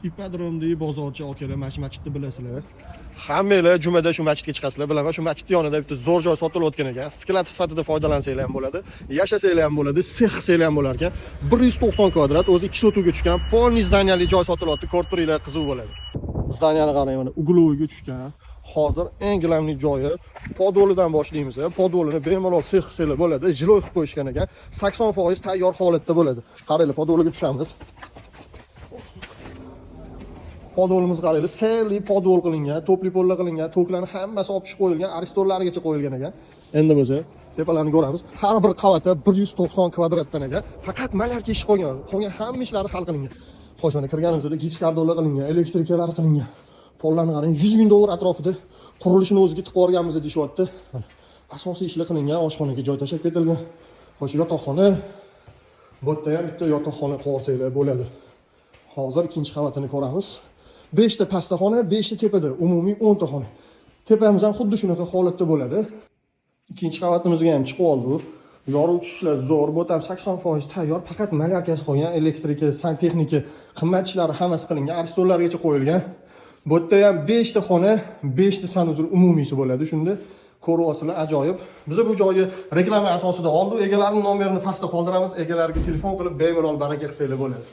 ipodromdagi bozorchi akalar mana shu masjidni bilasizlar. Hammanglar jumada shu masjidga chiqasizlar, bilaman. Shu masjidning yonida bitta zo'r joy sotilayotgan ekan. Sklat sifatida foydalansanglar ham bo'ladi, yashasanglar ham bo'ladi, sex qilsanglar ham bo'lar ekan. 190 kvadrat, o'zi 2 sotuvga tushgan, polniy zdaniyali joy sotilyapti. Ko'rib turinglar, qiziq bo'ladi. Zdaniyani qarang, mana ugloviga tushgan. Hozir eng gilamli joyi podolidan boshlaymiz. Podolini bemalol sex qilsanglar bo'ladi. Jiloy qilib qo'yishgan ekan. 80% tayyor holatda bo'ladi. Qaranglar, podoliga tushamiz. Podolimiz qaranglar, serli podol qilingan, to'pli polla qilingan, toklarni hammasi olib chiqib qo'yilgan, aristorlargacha qo'yilgan ekan. Endi bo'lsa, tepalarni ko'ramiz. Har bir qavatda 190 kvadratdan ekan. Faqat malarka ish qo'ygan. Qolgan hamma ishlari hal qilingan. Xo'sh, mana kirganimizda gips kardonlar qilingan, elektrikalar qilingan. Pollarni qarang, 100 ming dollar atrofida qurilishini o'ziga tiqib olganmiz deyapti. Mana asosiy ishlar qilingan, oshxonaga joy tashab ketilgan. Xo'sh, yotoqxona. Bu yerda ham bitta yotoqxona qo'rsanglar bo'ladi. Hozir ikkinchi qavatini ko'ramiz. 5 ta pastda xona, 5 ta tepada, umumiy 10 ta xona. Tepamiz ham xuddi shunaqa holatda bo'ladi. Ikkinchi qavatimizga ham chiqib oldi. Yoruvchi ishlar zo'r, bu ham 80% tayyor, faqat malarkasi qolgan, elektrika, santexnika, qimmat ishlari hammasi qilingan, aristorlargacha qo'yilgan. Bu yerda ham 5 ta xona, 5 ta sanuzul umumiysi bo'ladi. Shunda ko'ryapsizlar, ajoyib. Biz bu joyni reklama asosida oldik. Egalarining nomerini pastda qoldiramiz. Egalariga telefon qilib bemalol baraka qilsanglar bo'ladi.